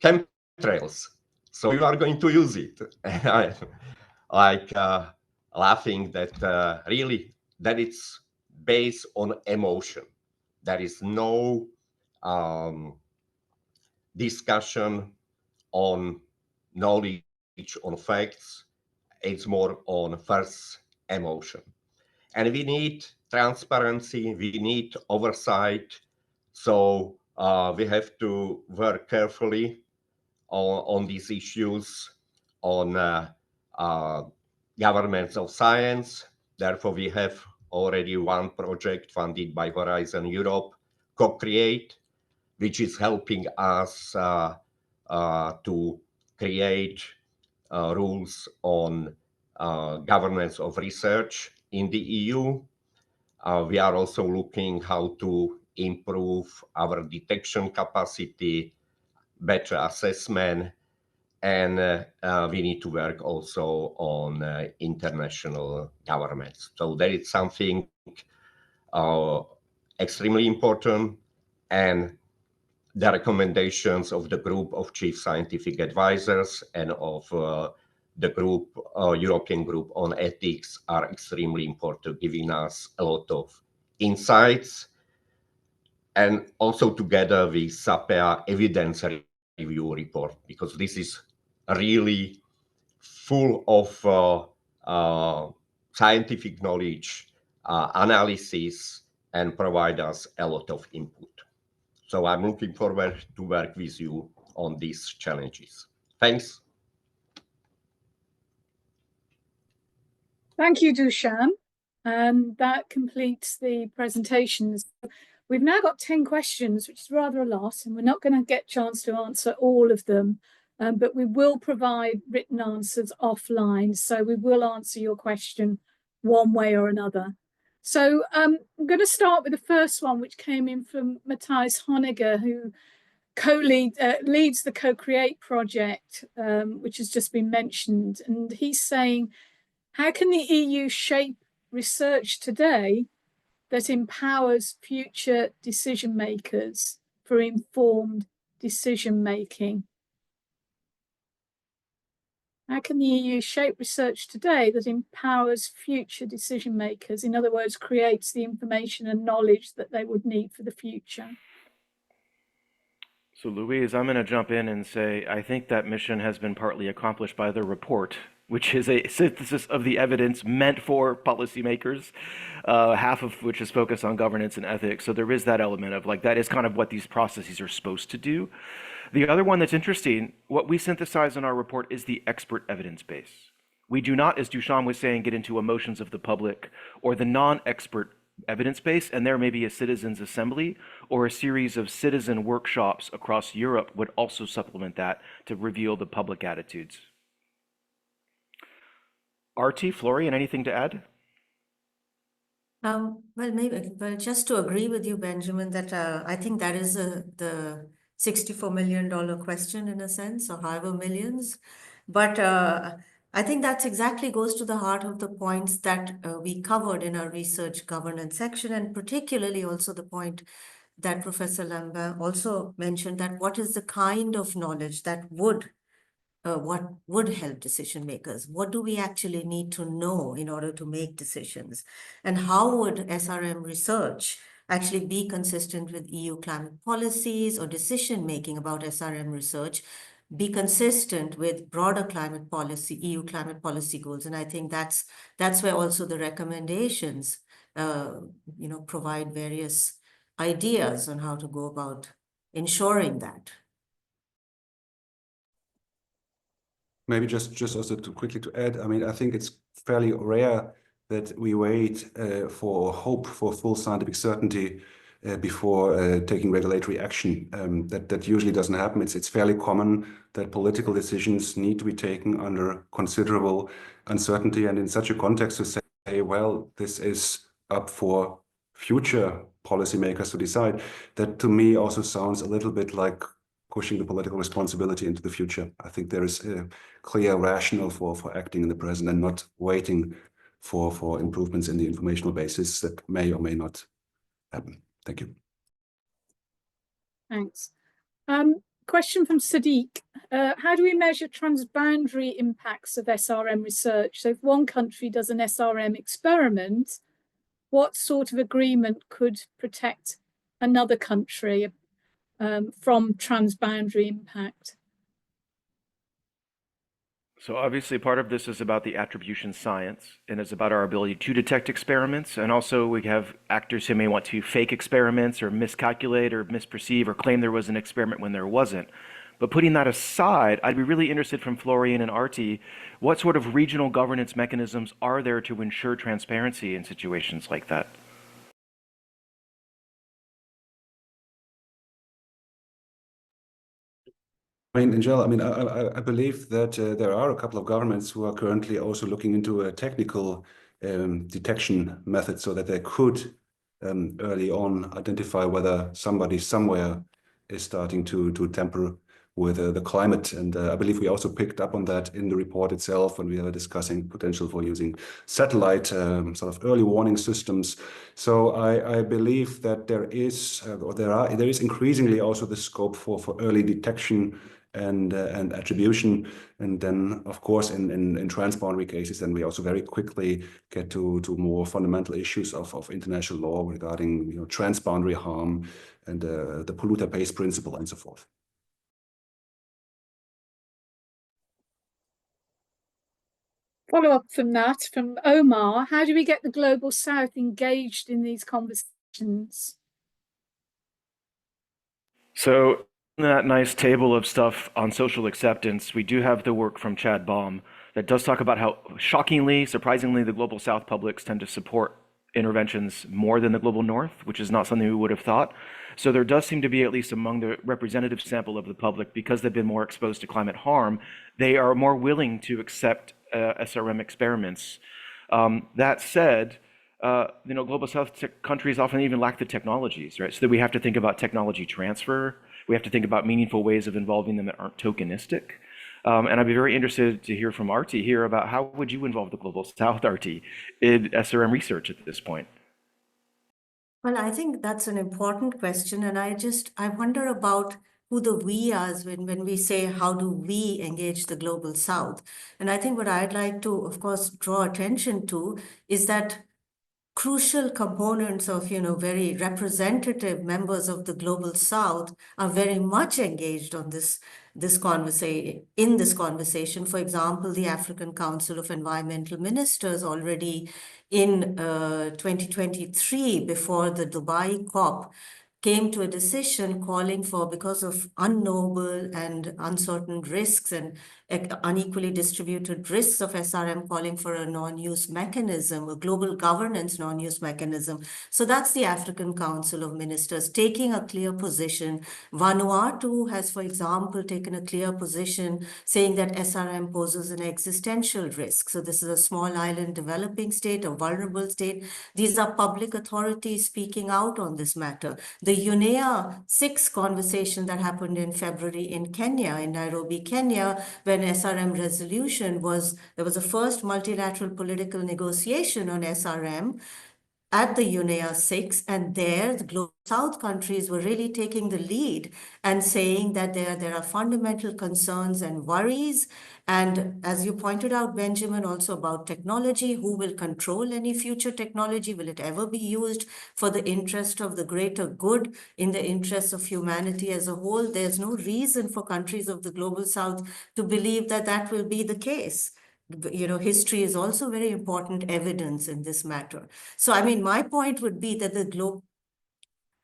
chemtrails. So you are going to use it. And I like laughing that really that it's based on emotion. There is no discussion on knowledge, on facts. It's more on first emotion. And we need transparency, we need oversight. So we have to work carefully on these issues, on governments of science. Therefore, we have already one project funded by Horizon Europe, Co-Create, which is helping us to create rules on governance of research in the EU. We are also looking how to improve our detection capacity, better assessment, and we need to work also on international governments. So that is something extremely important, and the recommendations of the group of chief scientific advisors and of the group, European group on ethics are extremely important, giving us a lot of insights. And also together with SAPEA evidence review report, because this is really full of scientific knowledge, analysis, and provide us a lot of input. So I'm looking forward to work with you on these challenges. Thanks. Thank you, Dušan. And that completes the presentations. We've now got 10 questions, which is rather a lot, and we're not going to get a chance to answer all of them, but we will provide written answers offline. So we will answer your question one way or another. So I'm going to start with the first one, which came in from Matthias Honegger, who leads the Co-Create project, which has just been mentioned. And he's saying, how can the EU shape research today that empowers future decision makers for informed decision making? How can the EU shape research today that empowers future decision makers? In other words, creates the information and knowledge that they would need for the future. So Louise, I'm going to jump in and say, I think that mission has been partly accomplished by the report, which is a synthesis of the evidence meant for policymakers, half of which is focused on governance and ethics. So there is that element of like, that is kind of what these processes are supposed to do. The other one that's interesting, what we synthesize in our report is the expert evidence base. We do not, as Dušan was saying, get into emotions of the public or the non-expert evidence base, and there may be a citizens' assembly or a series of citizen workshops across Europe would also supplement that to reveal the public attitudes. RT, Florian, anything to add? Well, just to agree with you, Benjamin, that I think that is the $64 million question in a sense, or however millions. But I think that exactly goes to the heart of the points that we covered in our research governance section, and particularly also the point that Professor Lambert also mentioned, that what is the kind of knowledge that would help decision makers? What do we actually need to know in order to make decisions? And how would SRM research actually be consistent with EU climate policies, or decision making about SRM research be consistent with broader climate policy, EU climate policy goals? And I think that's where also the recommendations provide various ideas on how to go about ensuring that. Maybe just also quickly to add, I mean, I think it's fairly rare that we wait for hope for full scientific certainty before taking regulatory action. That usually doesn't happen. It's fairly common that political decisions need to be taken under considerable uncertainty, and in such a context to say, well, this is up for future policymakers to decide, that to me also sounds a little bit like pushing the political responsibility into the future. I think there is a clear rationale for acting in the present and not waiting for improvements in the informational basis that may or may not happen. Thank you. Thanks. Question from Sadiq. How do we measure transboundary impacts of SRM research? So if one country does an SRM experiment, what sort of agreement could protect another country from transboundary impact? So obviously part of this is about the attribution science, and it's about our ability to detect experiments. And also we have actors who may want to fake experiments or miscalculate or misperceive or claim there was an experiment when there wasn't. But putting that aside, I'd be really interested from Florian and Arti, what sort of regional governance mechanisms are there to ensure transparency in situations like that? I mean, in general, I believe that there are a couple of governments who are currently also looking into a technical detection method so that they could early on identify whether somebody somewhere is starting to tamper with the climate. And I believe we also picked up on that in the report itself when we were discussing potential for using satellite sort of early warning systems. So I believe that there is increasingly also the scope for early detection and attribution. And then, of course, in transboundary cases, then we also very quickly get to more fundamental issues of international law regarding transboundary harm and the polluter pays principle and so forth. Follow up from that, from Omar, how do we get the Global South engaged in these conversations? So in that nice table of stuff on social acceptance, we do have the work from Chad Baum that does talk about how shockingly, surprisingly, the Global South publics tend to support interventions more than the Global North, which is not something we would have thought. So there does seem to be, at least among the representative sample of the public, because they've been more exposed to climate harm, they are more willing to accept SRM experiments. That said, Global South countries often even lack the technologies, right? So that we have to think about technology transfer. We have to think about meaningful ways of involving them that aren't tokenistic. And I'd be very interested to hear from Arti here about how would you involve the Global South, Arti, in SRM research at this point? Well, I think that's an important question. And I wonder about who the we are when we say, how do we engage the Global South? And I think what I'd like to, of course, draw attention to is that crucial components of, very representative members of the Global South are very much engaged on this conversation. For example, the African Council of Environmental Ministers already in 2023, before the Dubai COP, came to a decision calling for, because of unknowable and uncertain risks and unequally distributed risks of SRM, calling for a non-use mechanism, a global governance non-use mechanism. So that's the African Council of Ministers taking a clear position. Vanuatu has, for example, taken a clear position saying that SRM poses an existential risk. So this is a small island developing state, a vulnerable state. These are public authorities speaking out on this matter. The UNEA 6 conversation that happened in February in Kenya, in Nairobi, Kenya, when SRM resolution there was a first multilateral political negotiation on SRM at the UNEA 6, and there the Global South countries were really taking the lead and saying that there are fundamental concerns and worries. And as you pointed out, Benjamin, also about technology, who will control any future technology? Will it ever be used for the interest of the greater good, in the interest of humanity as a whole? There's no reason for countries of the Global South to believe that that will be the case. History is also very important evidence in this matter. So, I mean, my point would be that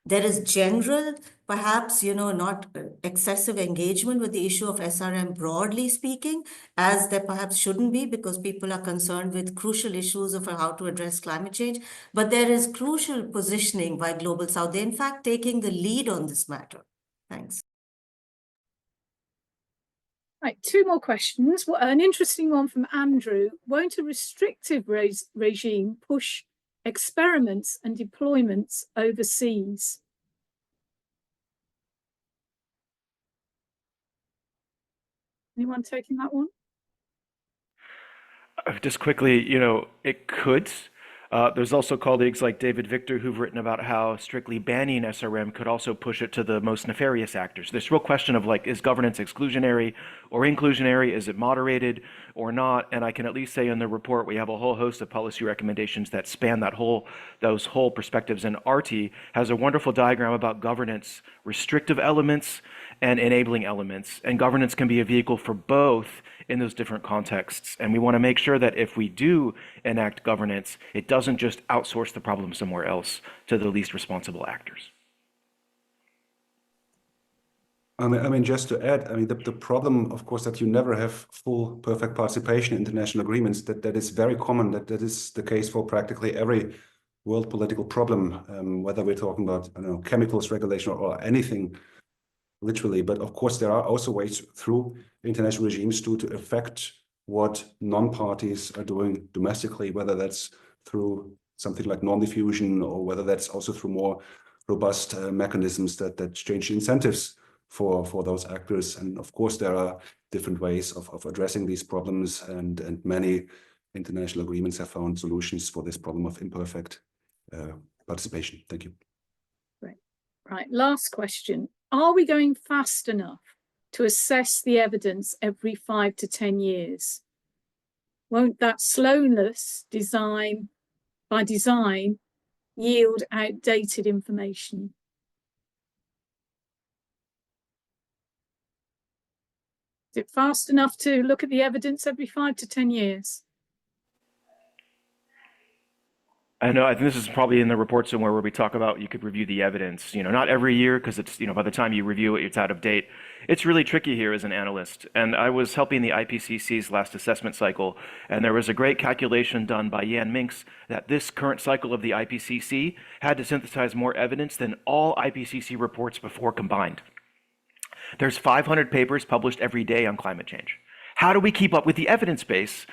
there is general, perhaps, not excessive engagement with the issue of SRM, broadly speaking, as there perhaps shouldn't be, because people are concerned with crucial issues of how to address climate change. But there is crucial positioning by Global South. They're in fact taking the lead on this matter. Thanks. Right, 2 more questions. An interesting one from Andrew. Won't a restrictive regime push experiments and deployments overseas? Anyone taking that one? Just quickly, it could. There's also colleagues like David Victor who've written about how strictly banning SRM could also push it to the most nefarious actors. This real question of like, is governance exclusionary or inclusionary? Is it moderated or not? And I can at least say in the report, we have a whole host of policy recommendations that span those whole perspectives. And Artie has a wonderful diagram about governance, restrictive elements and enabling elements. And governance can be a vehicle for both in those different contexts. And we want to make sure that if we do enact governance, it doesn't just outsource the problem somewhere else to the least responsible actors. I mean, just to add, the problem, of course, that you never have full perfect participation in international agreements, that is very common, that is the case for practically every world political problem, whether we're talking about, chemicals regulation or anything, literally. But of course, there are also ways through international regimes to affect what non-parties are doing domestically, whether that's through something like non-diffusion or whether that's also through more robust mechanisms that change incentives for those actors. And of course, there are different ways of addressing these problems, and many international agreements have found solutions for this problem of imperfect participation. Thank you. Right, last question. Are we going fast enough to assess the evidence every 5 to 10 years? Won't that slowness by design yield outdated information? Is it fast enough to look at the evidence every 5 to 10 years? I know, I think this is probably in the report somewhere where we talk about you could review the evidence, not every year, because it's, by the time you review it, it's out of date. It's really tricky here as an analyst. And I was helping the IPCC's last assessment cycle, and there was a great calculation done by Jan Minks that this current cycle of the IPCC had to synthesize more evidence than all IPCC reports before combined. There's 500 papers published every day on climate change. How do we keep up with the evidence base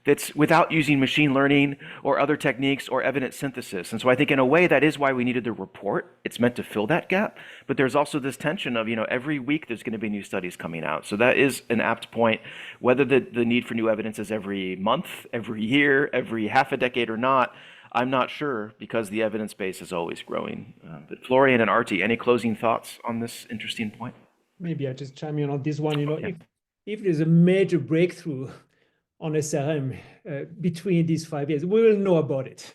that's without using machine learning or other techniques or evidence synthesis? And so I think in a way that is why we needed the report. It's meant to fill that gap. But there's also this tension of, every week there's going to be new studies coming out. So that is an apt point. Whether the need for new evidence is every month, every year, every half a decade or not, I'm not sure, because the evidence base is always growing. But Florian and Artie, any closing thoughts on this interesting point? Maybe I just chime in on this one. Yeah. If there's a major breakthrough on SRM between these 5 years, we will know about it.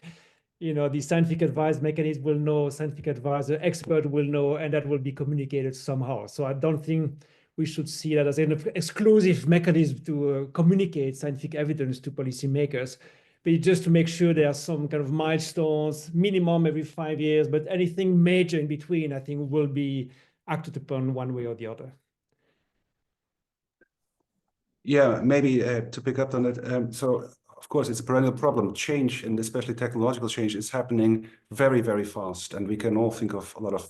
The scientific advice mechanism will know, scientific advisor, expert will know, and that will be communicated somehow. So I don't think we should see that as an exclusive mechanism to communicate scientific evidence to policymakers, but just to make sure there are some kind of milestones, minimum every 5 years, but anything major in between, I think, will be acted upon one way or the other. Yeah, maybe to pick up on it. So, of course, it's a perennial problem. Change, and especially technological change, is happening very, very fast. And we can all think of a lot of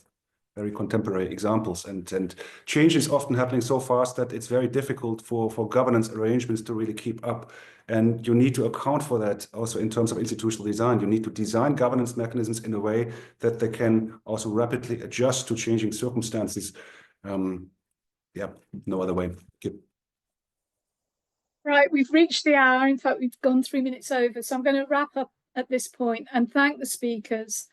very contemporary examples. And change is often happening so fast that it's very difficult for governance arrangements to really keep up. And you need to account for that also in terms of institutional design. You need to design governance mechanisms in a way that they can also rapidly adjust to changing circumstances. Yeah, no other way. Right, we've reached the hour. In fact, we've gone 3 minutes over. So I'm going to wrap up at this point and thank the speakers,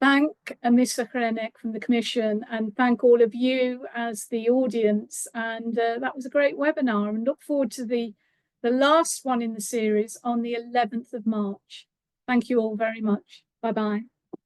thank Mr. Chrenek from the Commission, and thank all of you as the audience. And that was a great webinar, and look forward to the last one in the series on the 11th of March. Thank you all very much. Bye-bye.